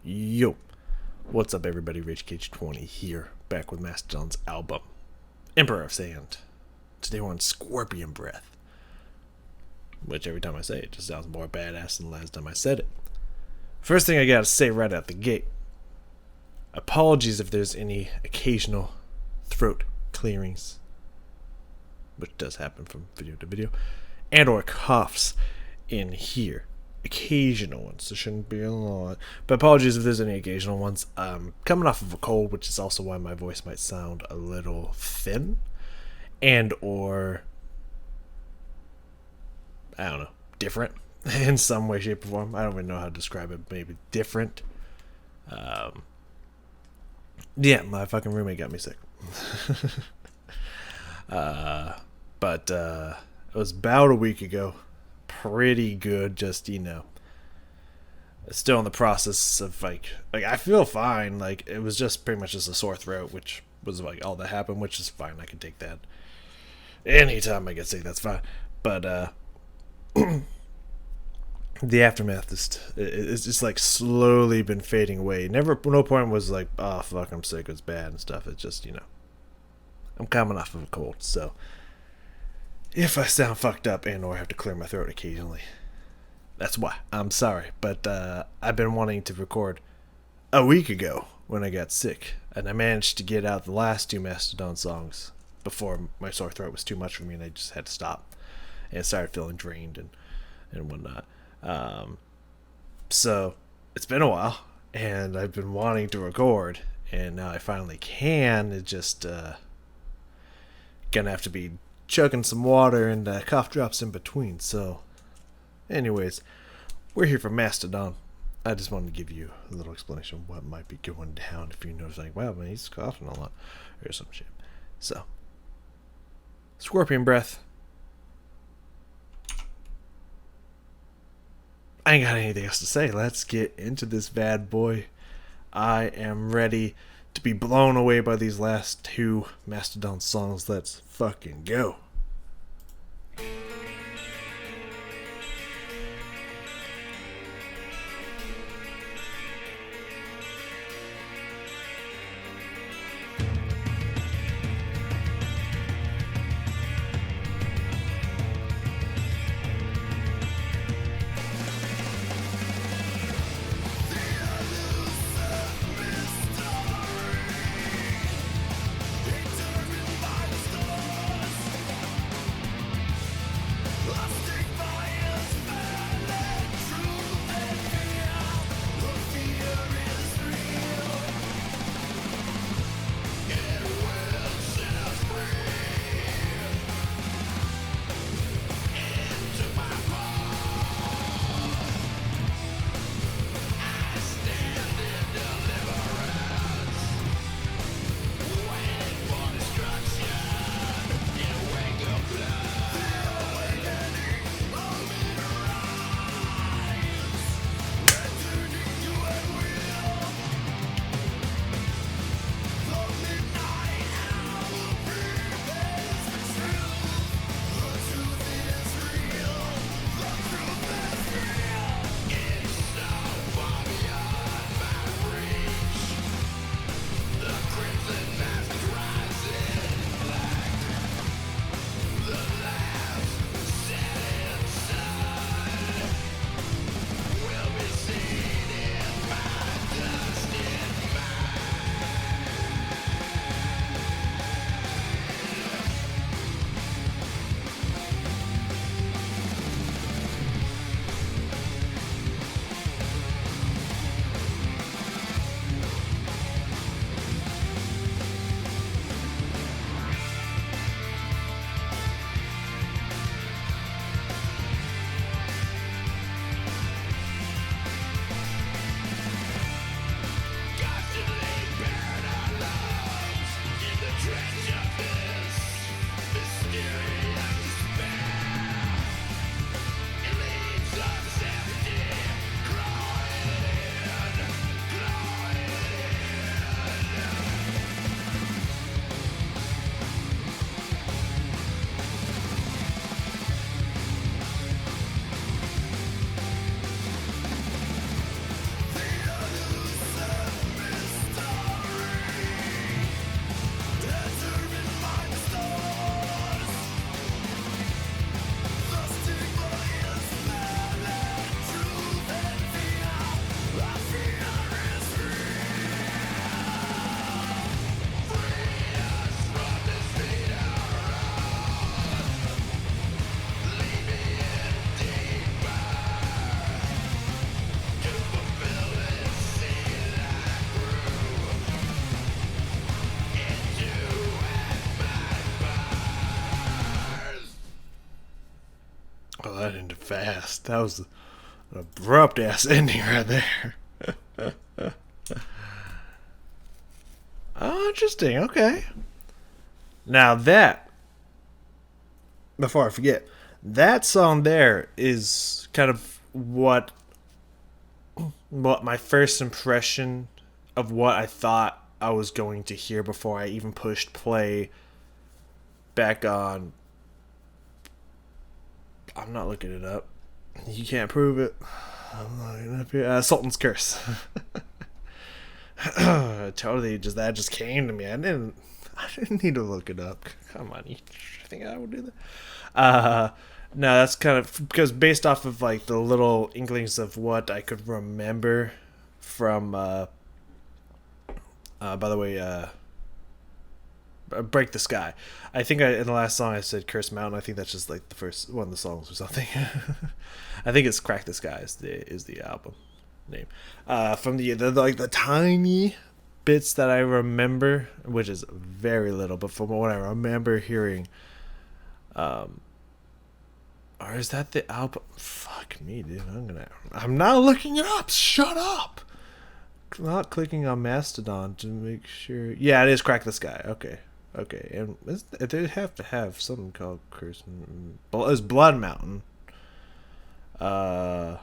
Yo, what's up, everybody? Rage Cage 20 here, back with Mastodon's album, Emperor of Sand. Today we're on Scorpion Breath, which every time I say it just sounds more badass than the last time I said it. First thing I gotta say right out the gate, apologies if there's any occasional throat clearings, which does happen from video to video, and or coughs in here. Occasional ones, there shouldn't be a lot, but apologies if there's any occasional ones. Coming off of a cold, which is also why my voice might sound a little thin, and or I don't know, different in some way, shape, or form. I don't even know how to describe it. Maybe different. Yeah, my fucking roommate got me sick. But it was about a week ago. Pretty good, just still in the process of like I feel fine. Like, it was just pretty much just a sore throat, which was like all that happened, which is fine. I can take that anytime I get sick, that's fine. But the aftermath it's just like slowly been fading away. No point was like, oh fuck, I'm sick, it's bad and stuff. It's just, I'm coming off of a cold, so if I sound fucked up and or have to clear my throat occasionally, that's why. I'm sorry. But I've been wanting to record a week ago when I got sick, and I managed to get out the last two Mastodon songs before my sore throat was too much for me and I just had to stop and started feeling drained and whatnot. So it's been a while and I've been wanting to record, and now I finally can. It just gonna have to be chugging some water and cough drops in between. So anyways, we're here for Mastodon. I just wanted to give you a little explanation of what might be going down if you notice, like, wow, man, he's coughing a lot or some shit. So, Scorpion Breath. I ain't got anything else to say. Let's get into this bad boy. I am ready to be blown away by these last two Mastodon songs. Let's fucking go. fast. That was an abrupt ass ending right there. Oh, interesting. Okay. Now that, before I forget, that song there is kind of what my first impression of what I thought I was going to hear before I even pushed play back on. I'm not looking it up. You can't prove it. I'm not looking up here. Sultan's Curse. Totally, that just came to me. I didn't need to look it up. Come on, you think I would do that? No, that's kind of because based off of like the little inklings of what I could remember from. By the way, Break the Sky. I think in the last song I said Curse Mountain. I think that's just like the first one of the songs or something. I think it's Crack the Sky is the album name. From the tiny bits that I remember, which is very little, but from what I remember hearing, or is that the album? Fuck me, dude. I'm not looking it up. Shut up. Not clicking on Mastodon to make sure. Yeah, it is Crack the Sky. Okay. And they have to have something called Curse. It's Blood Mountain. Okay,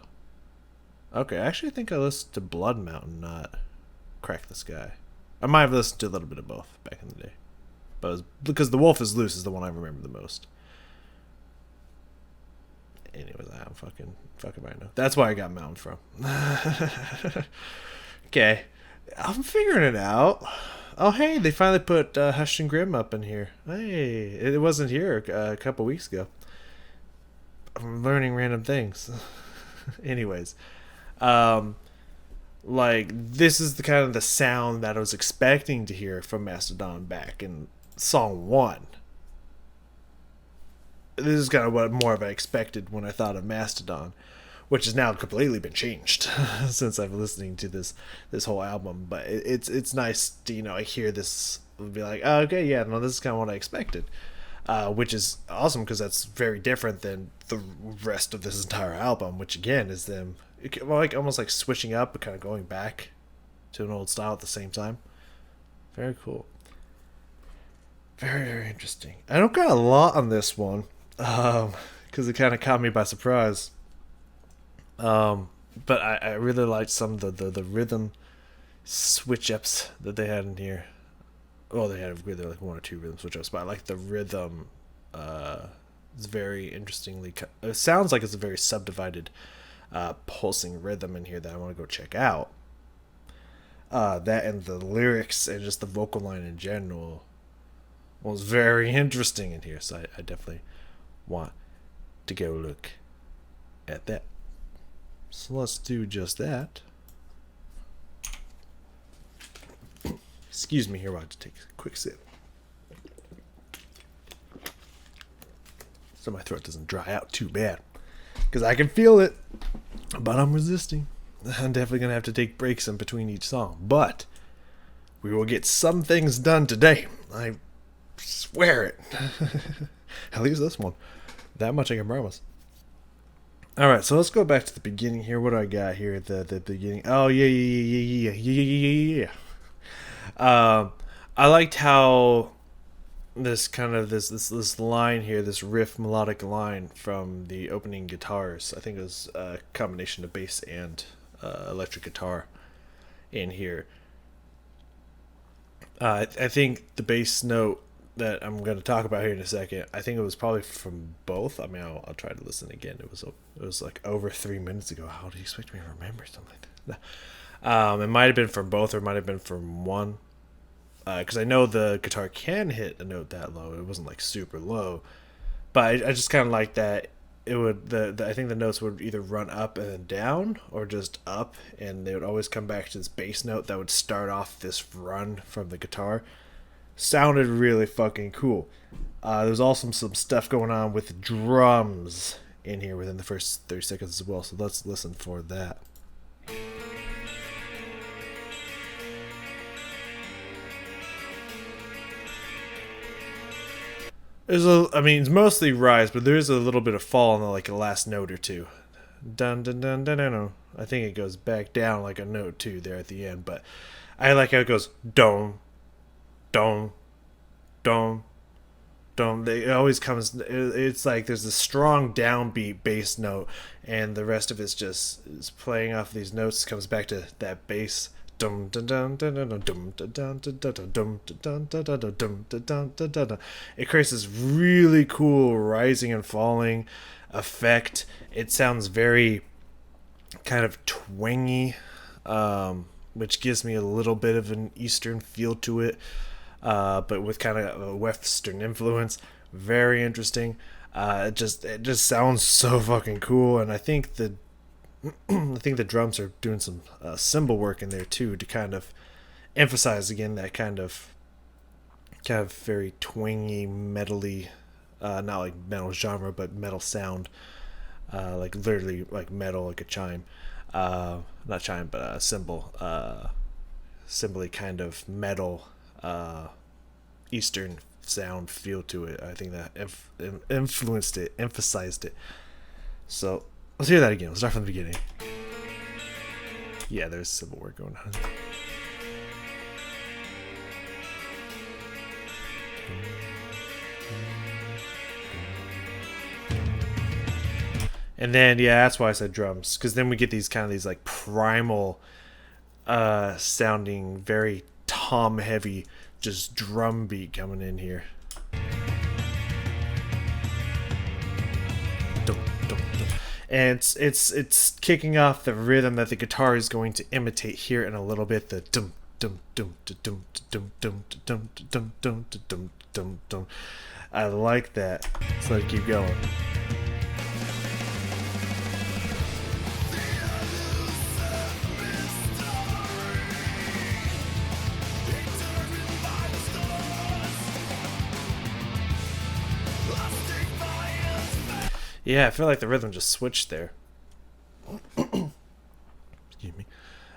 I actually think I listened to Blood Mountain, not Crack the Sky. I might have listened to a little bit of both back in the day, but it was because The Wolf is Loose is the one I remember the most. Anyways, I'm fucking right now. That's where I got Mountain from. Okay, I'm figuring it out. Oh, hey, they finally put Hush and Grim up in here. Hey, it wasn't here a couple weeks ago. I'm learning random things. Anyways, like this is the kind of the sound that I was expecting to hear from Mastodon back in song 1. This is kind of what more of I expected when I thought of Mastodon, which has now completely been changed since I've been listening to this whole album. But it's nice to I hear this and be like, oh, okay, yeah, no, this is kind of what I expected, which is awesome because that's very different than the rest of this entire album, which again is them like almost like switching up but kind of going back to an old style at the same time. Very cool. Very, very interesting. I don't got a lot on this one because it kind of caught me by surprise. But I really liked some of the rhythm switch ups that they had in here. Well, they had really like 1 or 2 rhythm switch ups, but I like the rhythm. It's very interestingly. It sounds like it's a very subdivided, pulsing rhythm in here that I want to go check out. That and the lyrics and just the vocal line in general was very interesting in here, so I definitely want to go look at that. So let's do just that. Excuse me here while I have to take a quick sip, so my throat doesn't dry out too bad, because I can feel it, but I'm resisting. I'm definitely going to have to take breaks in between each song, but we will get some things done today. I swear it. At least this one. That much I can promise. Alright, so let's go back to the beginning here. What do I got here at the beginning? Oh, yeah. I liked how this kind of this line here, this riff melodic line from the opening guitars. I think it was a combination of bass and electric guitar in here. I think the bass note that I'm going to talk about here in a second, I think it was probably from both. I mean, I'll try to listen again. It was like over 3 minutes ago. How do you expect me to remember something like that? It might have been from both, or it might have been from one. Because I know the guitar can hit a note that low. It wasn't like super low, but I just kind of like that. It would I think the notes would either run up and then down, or just up, and they would always come back to this bass note that would start off this run from the guitar. Sounded really fucking cool. There's also some stuff going on with drums in here within the first 30 seconds as well, so let's listen for that. I mean, it's mostly rise, but there is a little bit of fall in the last note or two. Dun dun dun dun dun. Dun. I think it goes back down like a note too there at the end, but I like how it goes dong, dong, dong, dong. It always comes. It's like there's a strong downbeat bass note, and the rest of it's just is playing off these notes. Comes back to that bass. Dum dum dum dum dum dum dum dum dum dum dum dum dum dum. It creates this really cool rising and falling effect. It sounds very kind of twangy, which gives me a little bit of an Eastern feel to it, but with kind of a Western influence. Very interesting. It just sounds so fucking cool, and I think the drums are doing some cymbal work in there too to kind of emphasize again that kind of very twangy, metally, not like metal genre, but metal sound, like literally like metal, like a chime, not chime, but a cymbal, cymbally kind of metal, Eastern sound feel to it. I think that influenced it, emphasized it. So let's hear that again. Let's start from the beginning. Yeah, there's cymbal work going on. And then yeah, that's why I said drums, because then we get these like primal, sounding, very tom heavy, just drum beat coming in here. Dum, dum, dum. And it's kicking off the rhythm that the guitar is going to imitate here in a little bit. The dum dum dum dum dum dum dum dum dum dum dum dum. I like that. So let's keep going. Yeah, I feel like the rhythm just switched there. Excuse me.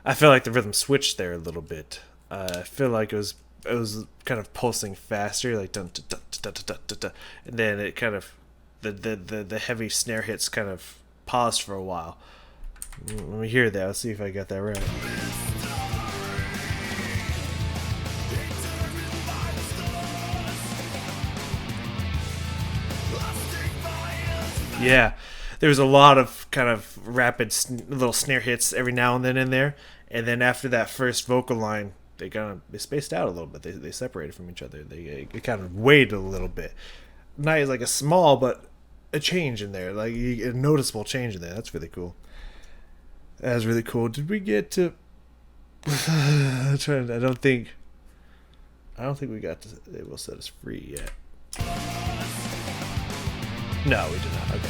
I feel like the rhythm switched there a little bit. I feel like it was kind of pulsing faster, like dun dun dun dun dun dun dun, and then it kind of the heavy snare hits kind of paused for a while. Let me hear that. Let's see if I got that right. Yeah, there was a lot of kind of rapid little snare hits every now and then in there, and then after that first vocal line, they spaced out a little bit. They separated from each other. They kind of waited a little bit. Not like a small, but a change in there, like a noticeable change in there. That's really cool. That's really cool. Did we get to? I don't think we got to. It will set us free yet. No, we did not. Okay.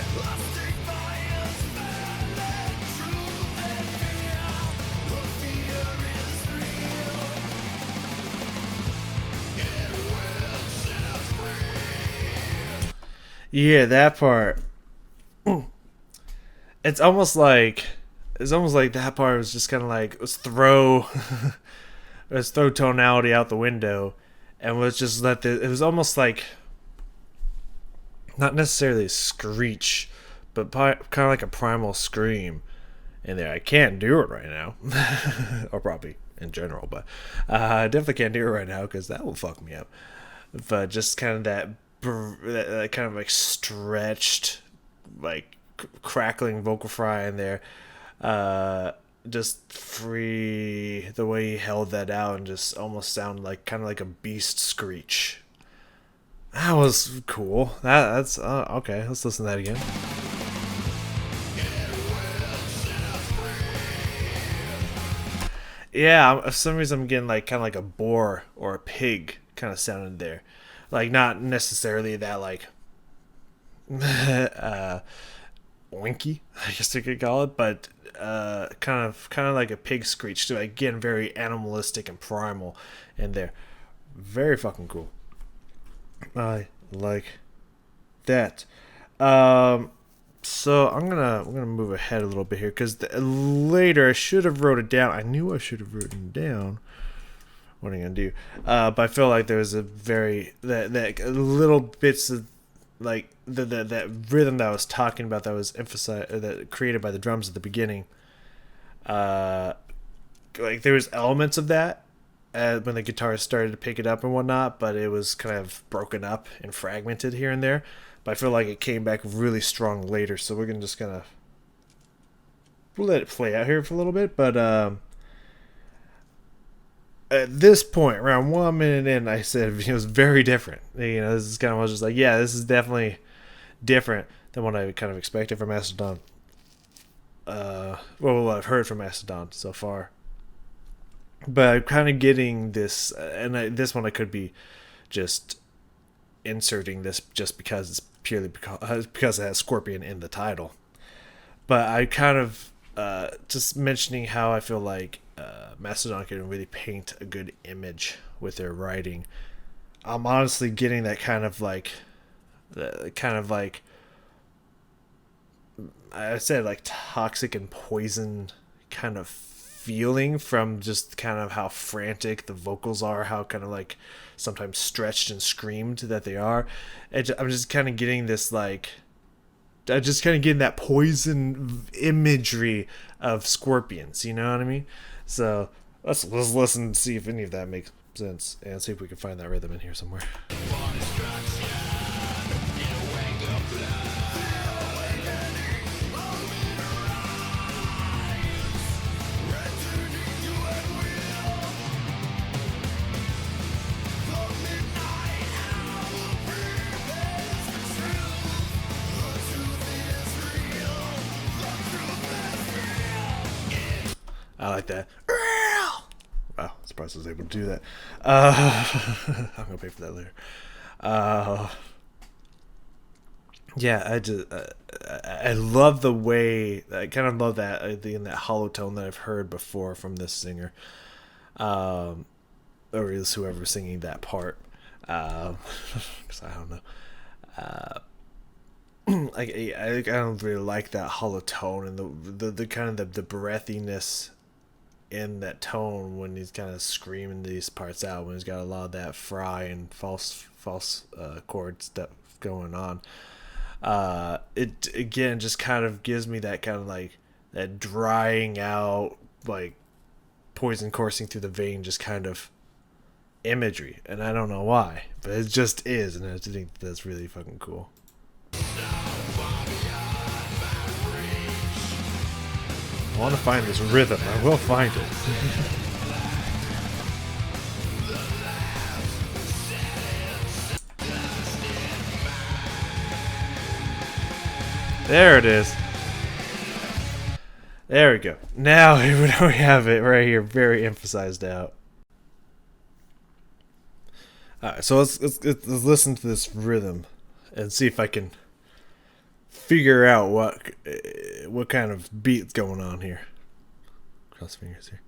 Yeah, that part. It's almost like that part was just kind of like let's throw tonality out the window, and let's just it was almost like not necessarily a screech, but kind of like a primal scream in there. I can't do it right now, or probably in general, but I definitely can't do it right now because that will fuck me up. But just kind of that kind of like stretched, like crackling vocal fry in there. Just free the way he held that out and just almost sound like kind of like a beast screech. That was cool. That's okay. Let's listen to that again. Yeah, for some reason I'm getting like kind of like a boar or a pig kind of sounding there, like not necessarily that like winky, I guess you could call it, but kind of like a pig screech too. Again, very animalistic and primal in there. Very fucking cool. I like that. So I'm gonna move ahead a little bit here because later I should have wrote it down. I knew I should have written it down, what are you gonna do? But I feel like there was a very that little bits of like that rhythm that I was talking about that was emphasized that created by the drums at the beginning. Uh, like there was elements of that when the guitar started to pick it up and whatnot, but it was kind of broken up and fragmented here and there. But I feel like it came back really strong later, so we're gonna just kind of let it play out here for a little bit. But at this point, around 1 minute in, I said it was very different. You know, this is kind of I was just like, yeah, this is definitely different than what I kind of expected from Mastodon. Well, what I've heard from Mastodon so far. But I'm kind of getting this, this one I could be just inserting this just because it's purely because it has Scorpion in the title. But I kind of just mentioning how I feel like Mastodon can really paint a good image with their writing. I'm honestly getting that kind of like I said like toxic and poison kind of feeling from just kind of how frantic the vocals are, how kind of like sometimes stretched and screamed that they are. I'm just kind of getting this like I just kind of getting that poison imagery of scorpions, you know what I mean? So let's listen and see if any of that makes sense and see if we can find that rhythm in here somewhere. I like that. Wow, surprised I was able to do that. I'm gonna pay for that later. Yeah, I love the way I kind of love that in that hollow tone that I've heard before from this singer, or is whoever's singing that part. Because I don't know. Like I don't really like that hollow tone and the kind of the breathiness in that tone when he's kind of screaming these parts out, when he's got a lot of that fry and false chord stuff going on. It again just kind of gives me that kind of like that drying out, like poison coursing through the vein, just kind of imagery, and I don't know why, but it just is, and I think that's really fucking cool. I want to find this rhythm. I will find it. There it is. There we go. Now we have it right here, very emphasized out. All right, so let's listen to this rhythm and see if I can figure out what kind of beat's going on here. Cross fingers here.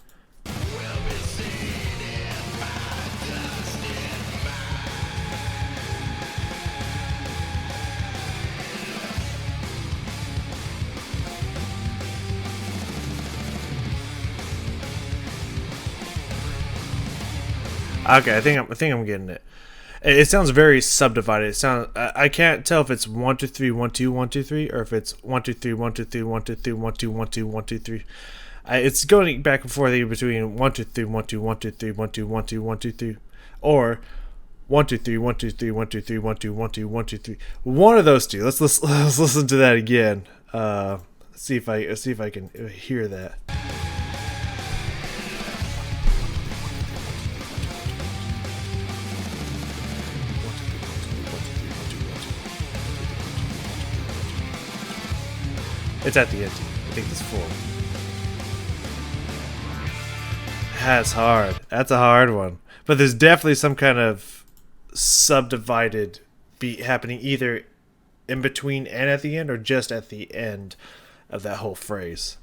Okay, I think I'm getting it. It sounds very subdivided. It sounds I can't tell if it's 1 2 3 1 2 1 2 3 or if it's 1 2 3 1 2 3 1 2 3 1 2 1 2 1 2 3. It's going back and forth between 1 2 3 1 2 1 2 3 1 2 1 2 1 2 3 or 1 2 3 1 2 3 1 2 3 1 2 1 2 1 2 3. One of those two. Let's listen to that again. See if I can hear that. It's at the end. I think it's 4. That's hard. That's a hard one. But there's definitely some kind of subdivided beat happening either in between and at the end or just at the end of that whole phrase.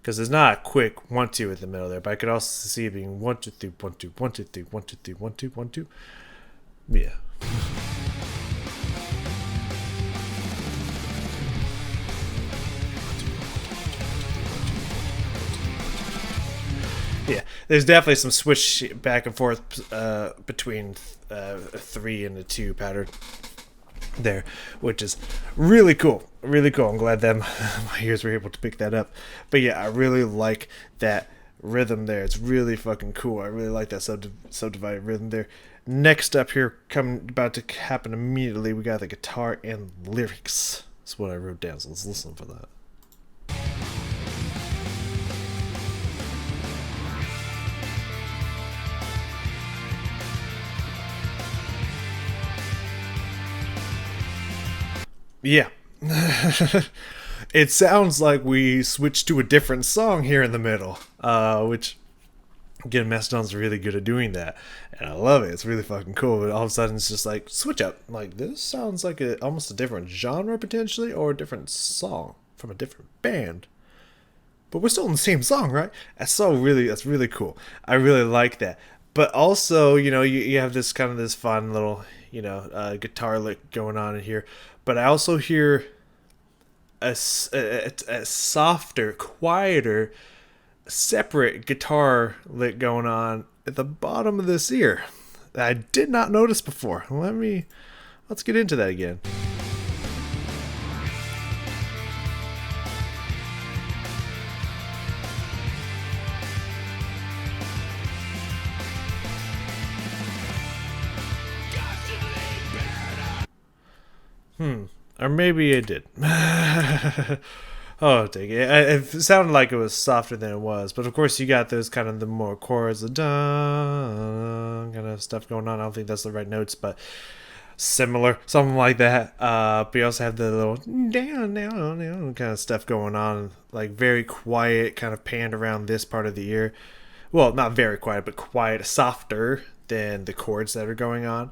Because there's not a quick 1 2 in the middle there, but I could also see it being 1 2 3 1 2 1 2 3 1 2 3 1 2 1 2. Yeah. Yeah, there's definitely some switch back and forth between 3 and the 2 pattern there, which is really cool. Really cool. I'm glad that my ears were able to pick that up. But yeah, I really like that rhythm there. It's really fucking cool. I really like that subdivided rhythm there. Next up here, about to happen immediately, we got the guitar and lyrics. That's what I wrote down, so let's listen for that. Yeah. It sounds like we switched to a different song here in the middle, which, again, Mastodon's really good at doing that, and I love it. It's really fucking cool, but all of a sudden it's just like, switch up. Like, this sounds like almost a different genre, potentially, or a different song from a different band. But we're still in the same song, right? That's really cool. I really like that. But also, you have this kind of this fun little, guitar lick going on in here. But I also hear a softer, quieter, separate guitar lick going on at the bottom of this ear that I did not notice before. Let's get into that again. Or maybe it did. Oh, dang it. It sounded like it was softer than it was. But of course, you got those kind of the more chords, the dun kind of stuff going on. I don't think that's the right notes, but similar, something like that. But you also have the little down kind of stuff going on. Like very quiet, kind of panned around this part of the ear. Well, not very quiet, but quiet, softer than the chords that are going on.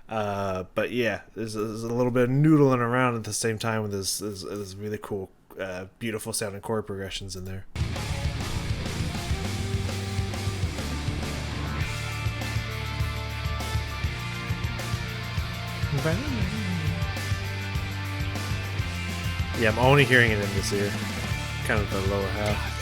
But yeah, there's a little bit of noodling around at the same time with this really cool, beautiful sounding chord progressions in there. Yeah, I'm only hearing it in this ear, kind of the lower half.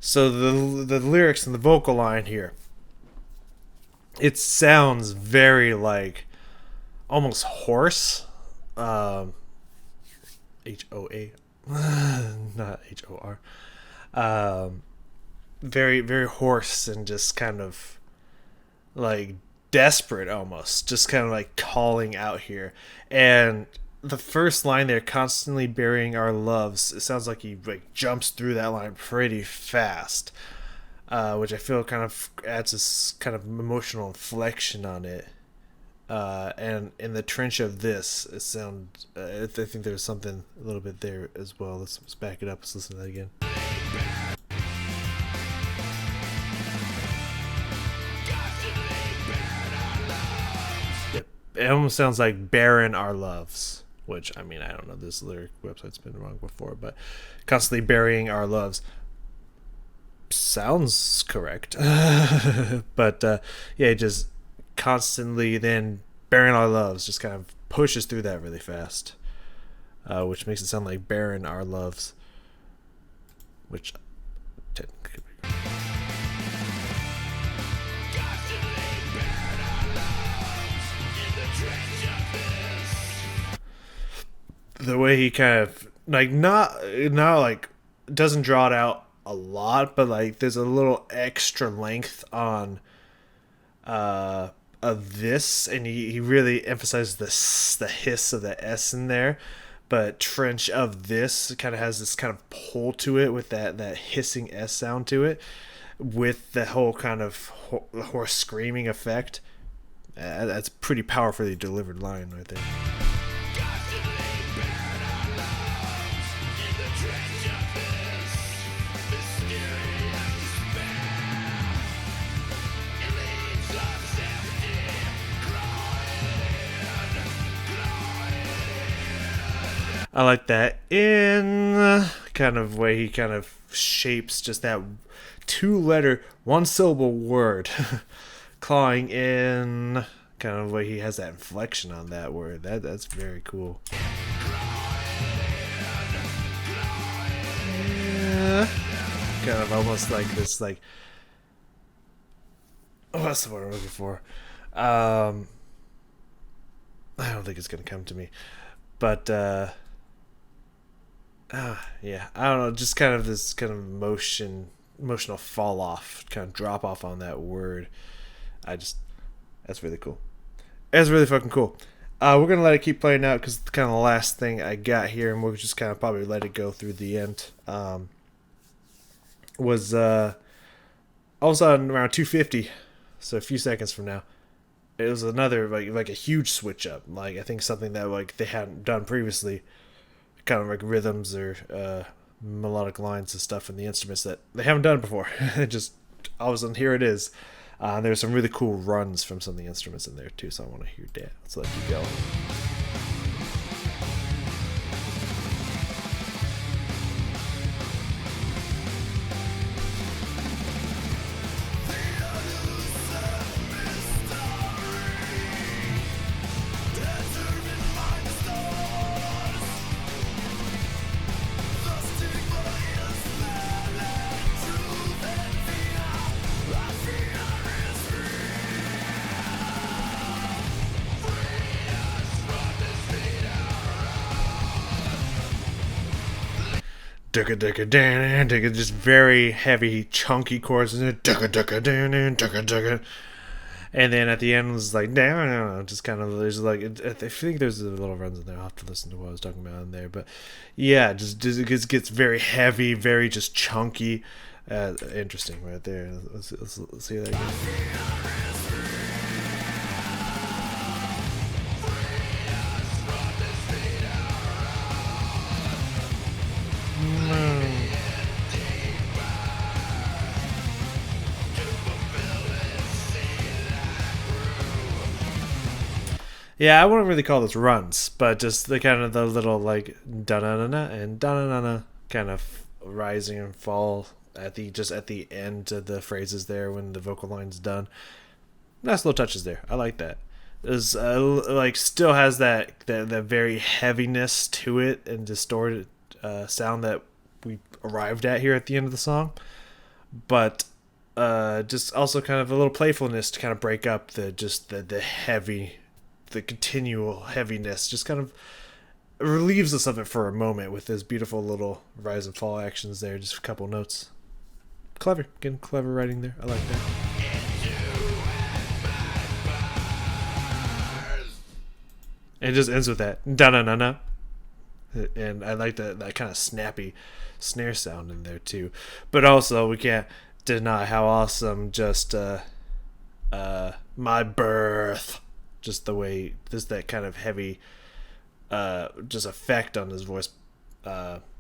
So the lyrics and the vocal line here, it sounds very like almost hoarse, HOA, not HOR, very very hoarse and just kind of like desperate, almost just kind of like calling out here. And the first line there, constantly burying our loves, it sounds like he like jumps through that line pretty fast, which I feel kind of adds this kind of emotional inflection on it. And in the trench of this, it sounds. I think there's something a little bit there as well. Let's back it up. Let's listen to that again. Yep. It almost sounds like "barren our loves." Which, I mean, I don't know, this lyric website's been wrong before, but constantly burying our loves sounds correct. But yeah, just constantly then burying our loves just kind of pushes through that really fast, which makes it sound like burying our loves, which technically could be. The way he kind of like not like doesn't draw it out a lot, but like there's a little extra length on of this, and he really emphasizes the hiss of the S in there, but trench of this kind of has this kind of pull to it with that hissing S sound to it, with the whole kind of hoarse screaming effect. That's pretty powerfully delivered line right there. I like that in kind of way he kind of shapes just that 2-letter, 1-syllable word, clawing in, Kind of way he has that inflection on that word. That's very cool. Yeah. Kind of almost like this, like, what's the word I'm looking for? I don't think it's gonna come to me, but yeah, I don't know. Just kind of this kind of emotional fall off, kind of drop off on that word. That's really cool. That's really fucking cool. We're gonna let it keep playing out because it's kind of the last thing I got here, and we'll just kind of probably let it go through the end. Was all of a sudden around 250, so a few seconds from now, it was another like a huge switch up. Like I think something that like they hadn't done previously, kind of like rhythms or melodic lines and stuff in the instruments that they haven't done before. Just all of a sudden here it is. There's some really cool runs from some of the instruments in there too, so I want to hear that. Let's let you go. Just very heavy, chunky chords, and then at the end was like down, just kind of there's like I think there's a little runs in there. I'll have to listen to what I was talking about in there, but yeah, just it gets very heavy, very just chunky. Interesting right there. Let's see that again. Yeah, I wouldn't really call this runs, but just the kind of the little like da na na na and da na na na kind of rising and fall at the end of the phrases there when the vocal line's done. Nice little touches there. I like that. There's like still has that very heaviness to it and distorted sound that we arrived at here at the end of the song, but just also kind of a little playfulness to kind of break up the heavy, the continual heaviness. Just kind of relieves us of it for a moment with this beautiful little rise and fall actions there. Just a couple notes. Clever, getting clever writing there. I like that. And it just ends with that da na na na, and I like that kind of snappy snare sound in there too. But also we can't deny how awesome just my birth, just the way just that kind of heavy just effect on his voice,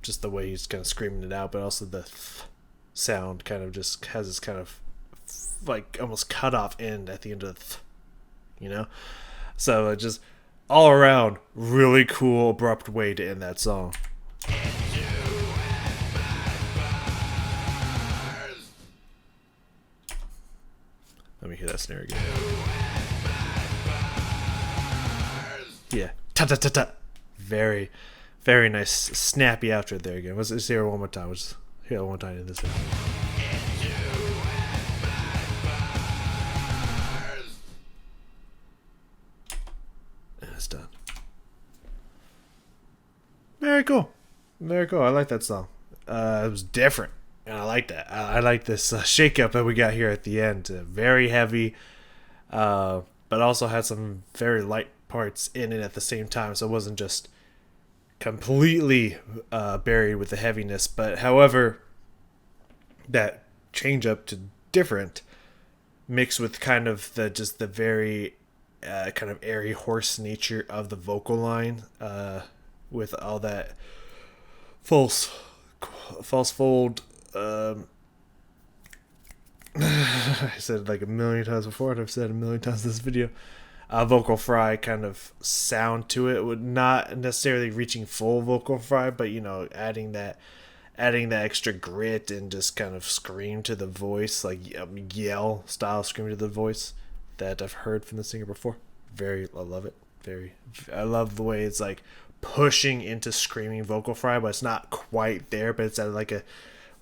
just the way he's kind of screaming it out, but also the sound kind of just has this kind of like almost cut off end at the end of so it just all around really cool abrupt way to end that song. Let me hear that snare again. Yeah, ta ta ta ta. Very, very nice, snappy outro there again. Let's hear it one more time. Let's hear it one more time in this. And it's done. Very cool. Very cool. I like that song. It was different, and I like that. I like this shake-up that we got here at the end. Very heavy, but also had some very light parts in it at the same time, so it wasn't just completely buried with the heaviness. But however, that change up to different mixed with kind of the very kind of airy hoarse nature of the vocal line, with all that false fold. I said it like a million times before, and I've said it a million times in this video. Vocal fry kind of sound to it, would not necessarily reaching full vocal fry, but adding that extra grit and just kind of scream to the voice, like yell style scream to the voice that I've heard from the singer before. I love it. I love the way it's like pushing into screaming vocal fry, but it's not quite there, but it's at like a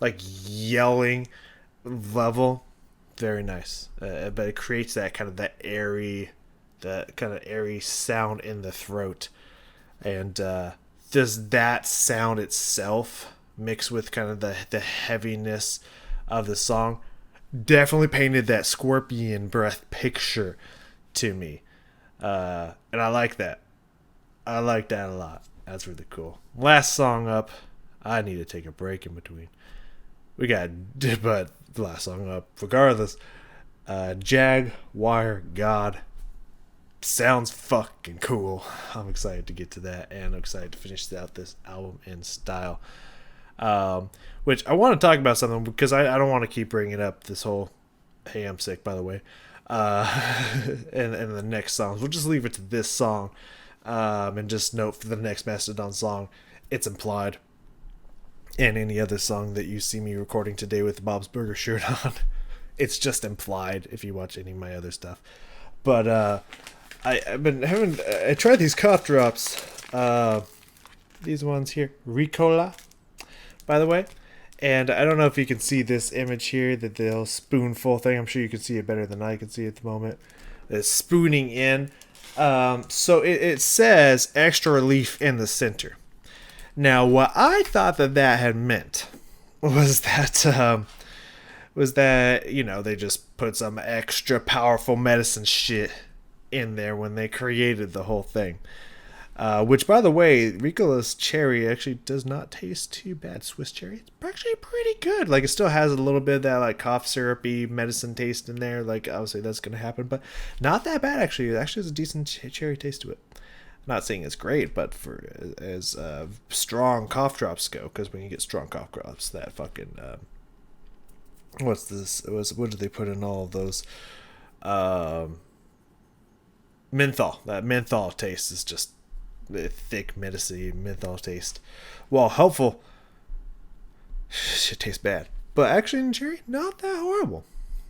yelling level. Very nice. But it creates that kind of airy sound in the throat. And does that sound itself mixed with kind of the heaviness of the song definitely painted that scorpion breath picture to me. And I like that. I like that a lot. That's really cool. Last song up. I need to take a break in between. But last song up, regardless. Jaguar God. Sounds fucking cool. I'm excited to get to that, and I'm excited to finish out this album in style. Which I want to talk about something because I don't want to keep bringing up this whole "Hey, I'm sick," by the way. And the next songs, we'll just leave it to this song, and just note for the next Mastodon song, it's implied. And any other song that you see me recording today with the Bob's Burger shirt on, it's just implied if you watch any of my other stuff. But I tried these cough drops, these ones here, Ricola, by the way. And I don't know if you can see this image here, that little spoonful thing. I'm sure you can see it better than I can see at the moment. It's spooning in. So it says extra relief in the center. Now, what I thought that had meant was that they just put some extra powerful medicine shit in there when they created the whole thing. Which, by the way, Ricola's cherry actually does not taste too bad. Swiss cherry, it's actually pretty good. Like, it still has a little bit of that like cough syrupy medicine taste in there. Like, obviously that's gonna happen, but not that bad actually. It actually has a decent cherry taste to it. I'm not saying it's great, but for as strong cough drops go, because when you get strong cough drops, that fucking what's this? What did they put in all of those? Menthol. That menthol taste is just thick, medicine menthol taste. While helpful, shit tastes bad. But actually, in cherry, not that horrible.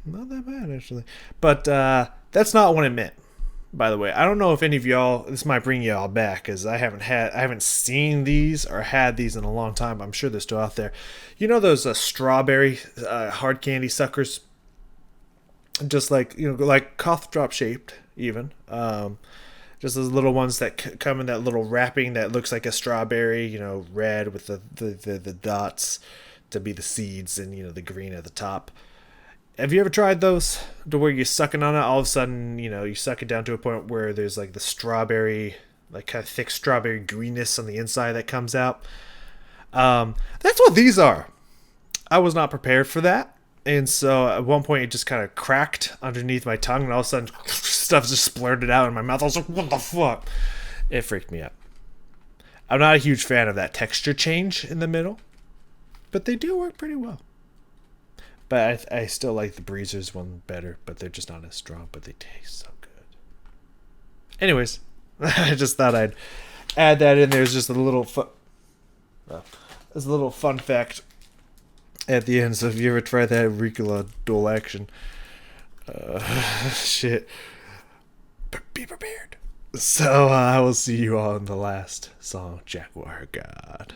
Not that bad, actually. But that's not what it meant. By the way, I don't know if any of y'all, this might bring y'all back, because I haven't seen these or had these in a long time. I'm sure they're still out there. You know those strawberry hard candy suckers, just like like cough drop shaped, even. Just those little ones that come in that little wrapping that looks like a strawberry, red with the dots to be the seeds, and the green at the top. Have you ever tried those to where you're sucking on it, all of a sudden, you suck it down to a point where there's like the strawberry, like kind of thick strawberry greenness on the inside that comes out? That's what these are. I was not prepared for that. And so at one point it just kind of cracked underneath my tongue, and all of a sudden stuff just splurted out in my mouth. I was like, what the fuck? It freaked me out. I'm not a huge fan of that texture change in the middle, but they do work pretty well. But I still like the Breezers one better, but they're just not as strong, but they taste so good. Anyways, I just thought I'd add that in there as just a little fun fact at the end. So if you ever try that Ricola dual action, shit, be prepared. So I will see you all in the last song, Jaguar God.